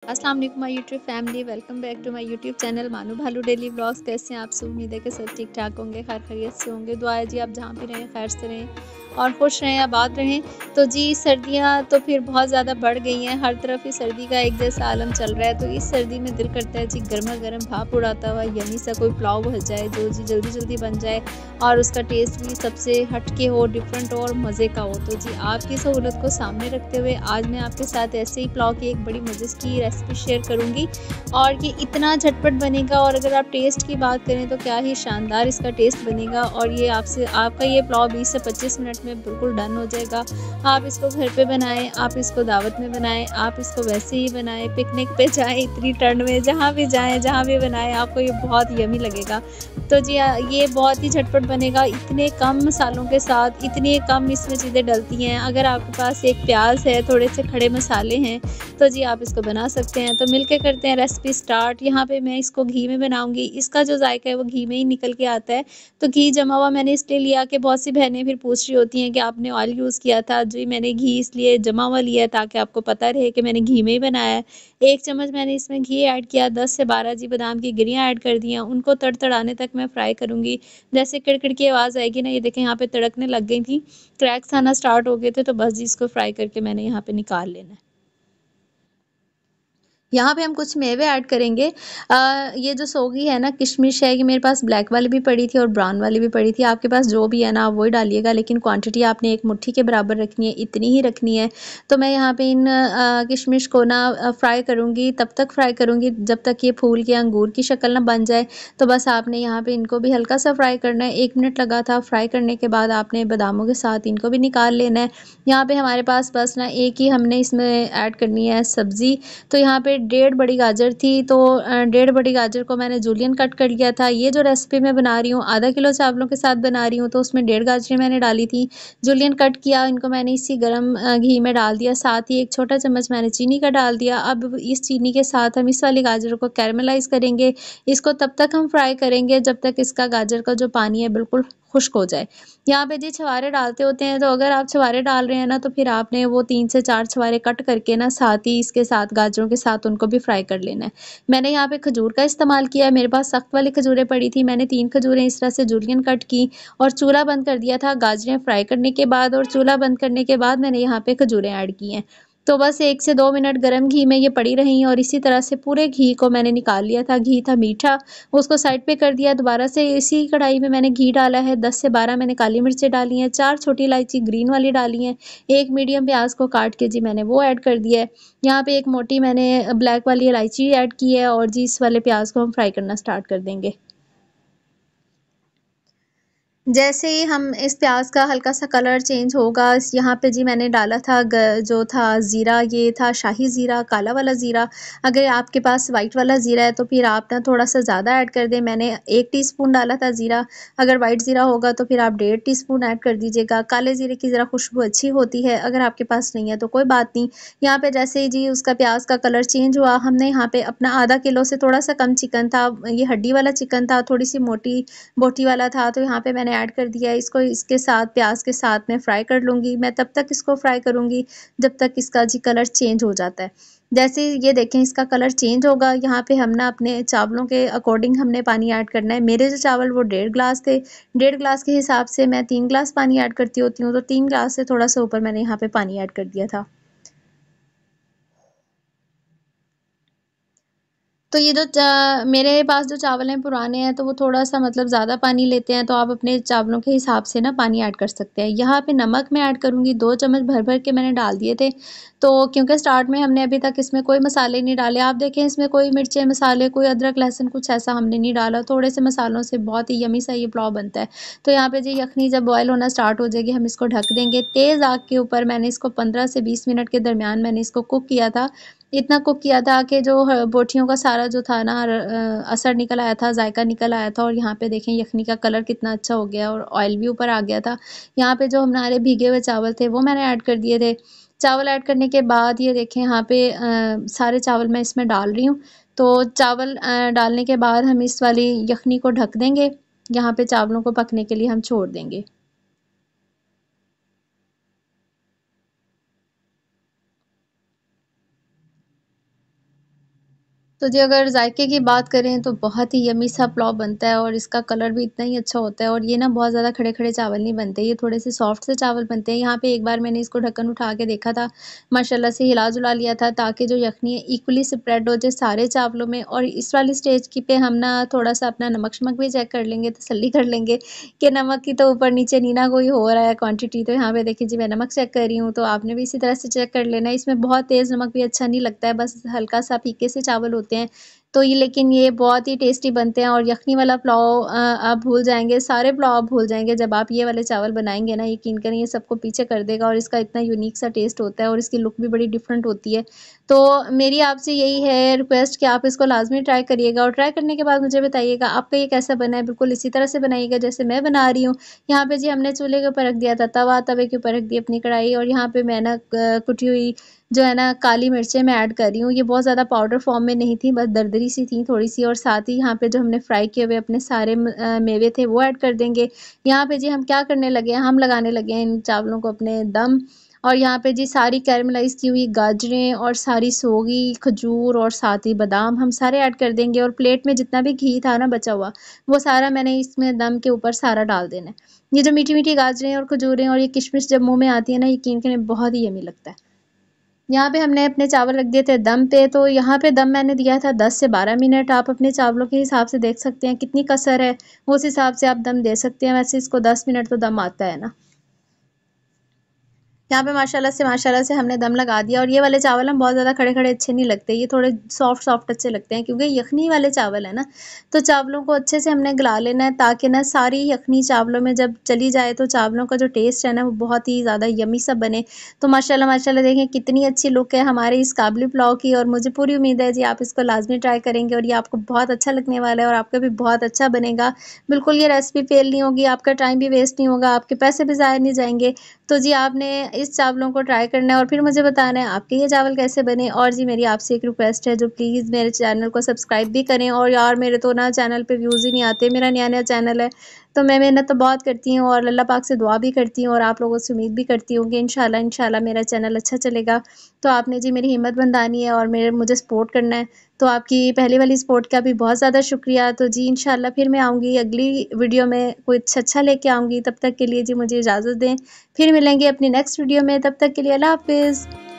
अस्सलाम वालेकुम my YouTube family, welcome back to my YouTube channel Manu Bhalu daily vlogs. कैसे हैं आप सब? उम्मीद है कि सब ठीक ठाक होंगे, खैर खैरियत से होंगे। दुआ है जी आप जहाँ भी रहें खैर से रहें और खुश रहें, आबाद रहें। तो जी सर्दियाँ तो फिर बहुत ज़्यादा बढ़ गई हैं, हर तरफ ही सर्दी का एक जैसा आलम चल रहा है। तो इस सर्दी में दिल करता है जी गर्मा गर्म भाप उड़ाता हुआ यम्मी सा कोई पुलाव बन जाए, जो जी जल्दी जल्दी बन जाए और उसका टेस्ट भी सबसे हटके हो, डिफरेंट हो और मज़े का हो। तो जी आपकी सहूलत को सामने रखते हुए आज मैं आपके साथ ऐसे ही पुलाव की एक बड़ी मज़े की रेसिपी शेयर करूँगी और ये इतना झटपट बनेगा और अगर आप टेस्ट की बात करें तो क्या ही शानदार इसका टेस्ट बनेगा और ये आपका ये पुलाव 20 से 25 मिनट में बिल्कुल डन हो जाएगा। आप इसको घर पे बनाएं, आप इसको दावत में बनाएं, आप इसको वैसे ही बनाएं, पिकनिक पे जाएं, इतनी ठंड में जहाँ भी जाएं, जहाँ भी बनाएं, आपको ये बहुत यमी लगेगा। तो जी ये बहुत ही झटपट बनेगा, इतने कम मसालों के साथ इतनी कम इसमें चीज़ें डलती हैं। अगर आपके पास एक प्याज है, थोड़े से खड़े मसाले हैं, तो जी आप इसको बना सकते हैं। तो मिलके करते हैं रेसिपी स्टार्ट। यहाँ पे मैं इसको घी में बनाऊँगी, इसका जो जायका है वो घी में ही निकल के आता है। तो घी जमा हुआ मैंने इसलिए लिया कि बहुत सी बहनें फिर पूछ रही होती हैं कि आपने ऑयल यूज़ किया था। जी मैंने घी इसलिए जमा हुआ लिया है ताकि आपको पता रहे कि मैंने घी में ही बनाया है। 1 चम्मच मैंने इसमें घी ऐड किया, 10 से 12 जी बादाम की गिरियाँ ऐड कर दी हैं, उनको तड़तड़ाने तक मैं फ्राई करूँगी। जैसे किड़-किड़ की आवाज़ आएगी ना, ये देखें यहाँ पे तड़कने लग गई थी, क्रैक्स आना स्टार्ट हो गए थे, तो बस जी इसको फ्राई करके मैंने यहाँ पे निकाल लेना है। यहाँ पे हम कुछ मेवे ऐड करेंगे। ये जो सोगी है ना, किशमिश है, ये मेरे पास ब्लैक वाली भी पड़ी थी और ब्राउन वाली भी पड़ी थी। आपके पास जो भी है ना आप वही डालिएगा, लेकिन क्वांटिटी आपने एक मुट्ठी के बराबर रखनी है, इतनी ही रखनी है। तो मैं यहाँ पे इन किशमिश को ना फ्राई करूँगी, तब तक फ्राई करूँगी जब तक ये फूल के अंगूर की शक्ल ना बन जाए। तो बस आपने यहाँ पे इनको भी हल्का सा फ्राई करना है, 1 मिनट लगा था। फ्राई करने के बाद आपने बादामों के साथ इनको भी निकाल लेना है। यहाँ पे हमारे पास बस ना एक ही हमने इसमें ऐड करनी है सब्ज़ी। तो यहाँ पे 1.5 बड़ी गाजर थी, तो 1.5 बड़ी गाजर को मैंने जूलियन कट कर लिया था। ये जो रेसिपी मैं बना रही हूँ, आधा किलो चावलों के साथ बना रही हूँ, तो उसमें 1.5 गाजरें मैंने डाली थी। जूलियन कट किया, इनको मैंने इसी गरम घी में डाल दिया, साथ ही 1 छोटा चम्मच मैंने चीनी का डाल दिया। अब इस चीनी के साथ हम इस वाली गाजर को कैरेमलाइज़ करेंगे। इसको तब तक हम फ्राई करेंगे जब तक इसका गाजर का जो पानी है बिल्कुल खुश्क हो जाए। यहाँ पे जी छुहारे डालते होते हैं, तो अगर आप छुहारे डाल रहे हैं ना, तो फिर आपने वो 3 से 4 छुहारे कट करके ना साथ ही इसके साथ गाजरों के साथ उनको भी फ्राई कर लेना है। मैंने यहाँ पे खजूर का इस्तेमाल किया है, मेरे पास सख्त वाली खजूरें पड़ी थी, मैंने 3 खजूरें इस तरह से जूलियन कट की और चूल्हा बंद कर दिया था गाजरें फ्राई करने के बाद, और चूल्हा बंद करने के बाद मैंने यहाँ पे खजूरें ऐड की हैं। तो बस 1 से 2 मिनट गरम घी में ये पड़ी रहीं और इसी तरह से पूरे घी को मैंने निकाल लिया था। घी था मीठा, उसको साइड पे कर दिया। दोबारा से इसी कढ़ाई में मैंने घी डाला है, 10 से 12 मैंने काली मिर्चें डाली हैं, 4 छोटी इलायची ग्रीन वाली डाली हैं, 1 मीडियम प्याज को काट के जी मैंने वो ऐड कर दिया है। यहाँ पे 1 मोटी मैंने ब्लैक वाली इलायची ऐड की है और जी इस वाले प्याज को हम फ्राई करना स्टार्ट कर देंगे। जैसे ही हम इस प्याज का हल्का सा कलर चेंज होगा, यहाँ पे जी मैंने डाला था जो था ज़ीरा, ये था शाही ज़ीरा, काला वाला ज़ीरा। अगर आपके पास वाइट वाला ज़ीरा है तो फिर आप ना थोड़ा सा ज़्यादा ऐड कर दें। मैंने 1 टीस्पून डाला था ज़ीरा, अगर वाइट ज़ीरा होगा तो फिर आप 1.5 टीस्पून ऐड कर दीजिएगा। काले ज़ीरे की ज़रा खुशबू अच्छी होती है, अगर आपके पास नहीं है तो कोई बात नहीं। यहाँ पे जैसे ही जी उसका प्याज का कलर चेंज हुआ, हमने यहाँ पे अपना आधा किलो से थोड़ा सा कम चिकन था, ये हड्डी वाला चिकन था, थोड़ी सी मोटी बोटी वाला था, तो यहाँ पे मैंने ऐड कर दिया है। इसको इसके साथ प्याज के साथ मैं फ्राई कर लूँगी। मैं तब तक इसको फ्राई करूँगी जब तक इसका जी कलर चेंज हो जाता है। जैसे ये देखें इसका कलर चेंज होगा, यहाँ पे हम ना अपने चावलों के अकॉर्डिंग हमने पानी ऐड करना है। मेरे जो चावल वो 1.5 ग्लास थे, 1.5 ग्लास के हिसाब से मैं 3 ग्लास पानी ऐड करती होती हूँ, तो 3 ग्लास से थोड़ा सा ऊपर मैंने यहाँ पे पानी ऐड कर दिया था। तो ये जो मेरे पास जो चावल हैं पुराने हैं, तो वो थोड़ा-सा मतलब ज़्यादा पानी लेते हैं, तो आप अपने चावलों के हिसाब से ना पानी ऐड कर सकते हैं। यहाँ पे नमक मैं ऐड करूँगी, 2 चम्मच भर-भर के मैंने डाल दिए थे। तो क्योंकि स्टार्ट में हमने अभी तक इसमें कोई मसाले नहीं डाले, आप देखें इसमें कोई मिर्चें, मसाले, कोई अदरक, लहसुन कुछ ऐसा हमने नहीं डाला। थोड़े से मसालों से बहुत ही यम्मी सा ये पुलाव बनता है। तो यहाँ पे जी यखनी जब बॉयल होना स्टार्ट हो जाएगी, हम इसको ढक देंगे। तेज़ आग के ऊपर मैंने इसको 15 से 20 मिनट के दरमियान मैंने इसको कुक किया था। इतना कुक किया था कि जो बोटियों का सारा जो था ना असर निकल आया था, जायका निकल आया था, और यहाँ पे देखें यखनी का कलर कितना अच्छा हो गया और ऑयल भी ऊपर आ गया था। यहाँ पे जो हमारे भीगे हुए चावल थे वो मैंने ऐड कर दिए थे। चावल ऐड करने के बाद ये देखें यहाँ पे सारे चावल मैं इसमें डाल रही हूँ। तो चावल डालने के बाद हम इस वाली यखनी को ढक देंगे। यहाँ पे चावलों को पकने के लिए हम छोड़ देंगे। तो जी अगर जायके की बात करें तो बहुत ही यम्मी सा पुलाव बनता है और इसका कलर भी इतना ही अच्छा होता है और ये ना बहुत ज़्यादा खड़े-खड़े चावल नहीं बनते, ये थोड़े से सॉफ्ट से चावल बनते हैं। यहाँ पे एक बार मैंने इसको ढक्कन उठा के देखा था, माशाल्लाह से हिला-जुला लिया था ताकि जो यखनी है इक्वली स्प्रेड हो जाए सारे चावलों में। और इस वाली स्टेज की पे हम ना थोड़ा-सा अपना नमक-शमक भी चेक कर लेंगे, तसल्ली कर लेंगे कि नमक की तो ऊपर-नीचे नहीं ना कोई हो रहा है क्वांटिटी। तो यहाँ पे देखिए जी मैं नमक चेक कर रही हूँ, तो आपने भी इसी तरह से चेक कर लेना है। इसमें बहुत तेज़ नमक भी अच्छा नहीं लगता है, बस हल्का-सा फीके से चावल होते हैं। तो ये लेकिन ये बहुत ही टेस्टी बनते हैं और यखनी वाला पुलाव आप भूल जाएँगे, सारे पुलाव आप भूल जाएँगे जब आप ये वाले चावल बनाएँगे ना, यकीन करें ये सबको पीछे कर देगा और इसका इतना यूनिक सा टेस्ट होता है और इसकी लुक भी बड़ी डिफरेंट होती है। तो मेरी आपसे यही है रिक्वेस्ट कि आप इसको लाज़मी ट्राई करिएगा और ट्राई करने के बाद मुझे बताइएगा आपका ये कैसा बना है, बिल्कुल इसी तरह से बनाइएगा जैसे मैं बना रही हूँ। यहाँ पे जी हमने चूल्हे के ऊपर रख दिया था तवा, तवे के ऊपर रख दी अपनी कढ़ाई और यहाँ पे मैं ना कुटी हुई जो है ना काली मिर्चें मैं ऐड कर रही हूँ। ये बहुत ज़्यादा पाउडर फॉर्म में नहीं थी, बस दरदरी सी थी थोड़ी-सी और साथ ही यहाँ पे जो हमने फ्राई किए हुए अपने सारे मेवे थे वो ऐड कर देंगे। यहाँ पे जी हम क्या करने लगे हैं, हम लगाने लगे हैं इन चावलों को अपने दम और यहाँ पे जी सारी कैरेमलाइज़ की हुई गाजरें और सारी सोगी, खजूर और साथ ही बादाम हम सारे ऐड कर देंगे और प्लेट में जितना भी घी था ना बचा हुआ, वो सारा मैंने इसमें दम के ऊपर सारा डाल देना है। ये जो मीठी-मीठी गाजरें और खजूरें और ये किशमिश जब मुँह में आती है ना, यकीन करें बहुत ही यम्मी लगता है। यहाँ पे हमने अपने चावल रख दिए थे दम पे, तो यहाँ पे दम मैंने दिया था 10 से 12 मिनट। आप अपने चावलों के हिसाब से देख सकते हैं कितनी कसर है, उस हिसाब से आप दम दे सकते हैं। वैसे इसको 10 मिनट तो दम आता है ना। यहाँ पे माशाल्लाह से हमने दम लगा दिया और ये वाले चावल हम बहुत ज़्यादा खड़े-खड़े अच्छे नहीं लगते, ये थोड़े सॉफ्ट-सॉफ्ट अच्छे लगते हैं क्योंकि यखनी वाले चावल है ना, तो चावलों को अच्छे से हमने गला लेना है ताकि ना सारी यखनी चावलों में जब चली जाए तो चावलों का जो टेस्ट है ना वो बहुत ही ज़्यादा यम्मी सा बने। तो माशाल्लाह देखें कितनी अच्छी लुक है हमारे इस काबली पुलाव की और मुझे पूरी उम्मीद है जी आप इसको लाज़मी ट्राई करेंगे और ये आपको बहुत अच्छा लगने वाला है और आपका भी बहुत अच्छा बनेगा। बिल्कुल ये रेसिपी फ़ेल नहीं होगी, आपका टाइम भी वेस्ट नहीं होगा, आपके पैसे भी ज़ाया नहीं जाएँगे। तो जी आपने इस चावलों को ट्राई करना है और फिर मुझे बताना है आपके ये चावल कैसे बने। और जी मेरी आपसे एक रिक्वेस्ट है जो प्लीज़ मेरे चैनल को सब्सक्राइब भी करें और यार मेरे तो ना चैनल पे व्यूज़ ही नहीं आते, मेरा नया-नया चैनल है, तो मैं मेहनत तो बहुत करती हूँ और अल्लाह पाक से दुआ भी करती हूँ और आप लोगों से उम्मीद भी करती हूँ कि इंशाल्लाह मेरा चैनल अच्छा चलेगा। तो आपने जी मेरी हिम्मत बंधानी है और मेरे मुझे सपोर्ट करना है। तो आपकी पहले वाली सपोर्ट का भी बहुत ज़्यादा शुक्रिया। तो जी इंशाल्लाह फिर मैं आऊँगी अगली वीडियो में कुछ अच्छा लेके आऊँगी, तब तक के लिए जी मुझे इजाज़त दें। फिर मिलेंगे अपनी नेक्स्ट वीडियो में, तब तक के लिए अल्लाह हाफ़िज़।